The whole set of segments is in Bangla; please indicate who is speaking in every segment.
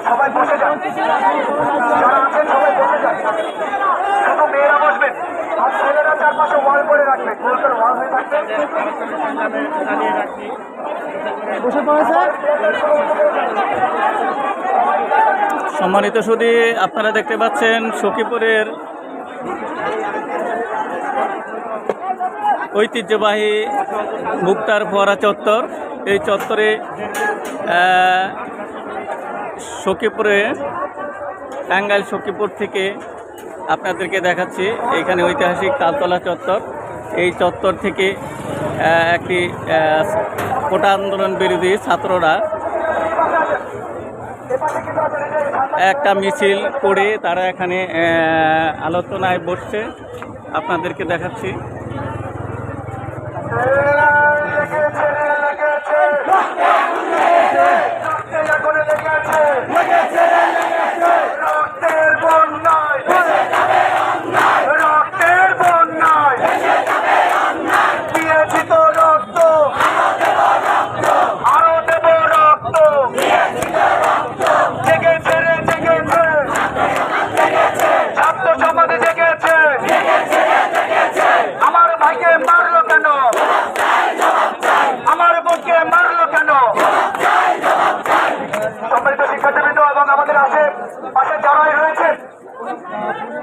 Speaker 1: সবাই বসে যান, যারা আছেন সবাই বসে যান, শুধু মেয়েরা বসবেন আর ছেলেরা চারপাশে ওয়াল করে রাখবেন, গোল করে ওয়াল হয়ে থাকবে।
Speaker 2: সম্মানিত সুধী, আপনারা দেখতে পাচ্ছেন সখীপুরের ঐতিহ্যবাহী মুক্তার ফোয়ারা চত্বর। এই চত্বরে সখীপুরে টাঙ্গাইল সখীপুর থেকে আপনাদেরকে দেখাচ্ছি। এখানে ঐতিহাসিক তালতলা চত্বর। এই চত্বর থেকে একটি কোটা আন্দোলন বিরোধী ছাত্ররা একটা মিছিল করে তারা এখানে আলোচনায় বসছে, আপনাদেরকে দেখাচ্ছি।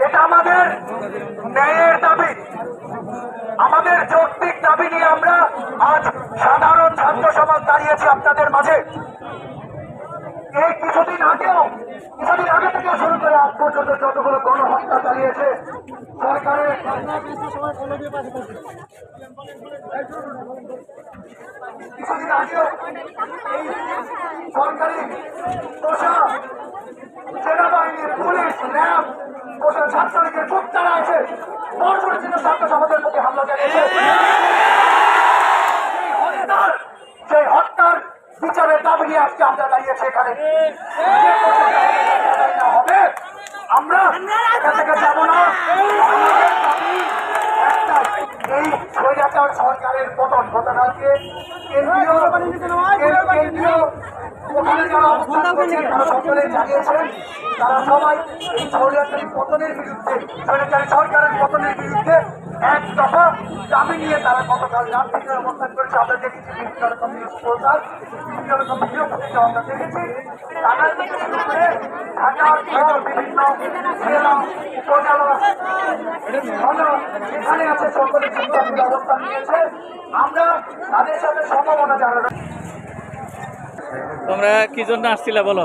Speaker 2: এটা আমাদের ন্যায়ের দাবি, আমাদের যৌক্তিক দাবি নিয়ে আমরা আজ সাধারণ ছাত্র সমাজ দাঁড়িয়েছি আপনাদের মাঝে। এই কিছুদিন আগে থেকে শুরু করে আজ পর্যন্ত যতগুলো গণহত্যা চালিয়েছে সরকারের, কিছুদিন আগেও এই সরকারি প্রশাসন, সেনাবাহিনী, পুলিশ, র্যাব, ছাত্রলীগের গুপ্তারা আছে বর্বরচিত ছাত্র সমাজের প্রতি হামলা চালিয়েছে। সেই হত্যার বিচারের দাবি নিয়ে আজকে আমরা দাঁড়িয়েছি এখানে। হবে আমরা এখান থেকে যাব না। এই স্বৈরাচার সরকারের পতন গতকালকে কেন্দ্রীয় ওখানে যারা অবস্থান করছেন তারা সকলে জানিয়েছেন তারা সবাই এই স্বৈরাচারী পতনের বিরুদ্ধে, স্বৈরাচারী সরকারের পতনের বিরুদ্ধে এক দফা দাবি নিয়ে তারা গতকাল রাত থেকে অবস্থান করেছে। আমরা দেখেছি বিভিন্ন রকম নিউজ পোর্টাল, বিভিন্ন রকম ভিডিও ফুটেজ আমরা দেখেছি। ঢাকার থেকে শুরু করে ঢাকার বিভিন্ন জেলা উপজেলা এখানে আছে সকলে শিক্ষার্থীরা অবস্থান নিয়েছে। আমরা তাদের সাথে সম্ভাবনা জানাবো। তোমরা কি জন্য আসছিলে বলো?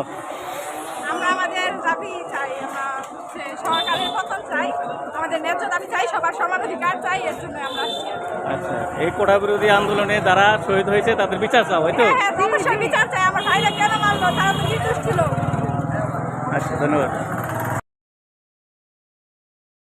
Speaker 3: আমরা আমাদের দাবি চাই, আমরা সরকারের পতন চাই, আমাদের ন্যায্য দাবি চাই, সবার সমান অধিকার চাই, এর জন্য আমরা আসছি।
Speaker 2: আচ্ছা, এই কোটা বিরোধী আন্দোলনে যারা শহীদ হয়েছে তাদের বিচার চাও, হয়তো?
Speaker 3: হ্যাঁ, অবশ্যই বিচার চাই। আমার ভাইরা কেন মারলো, তারা তো নির্দোষ ছিল।
Speaker 2: আচ্ছা, ধন্যবাদ।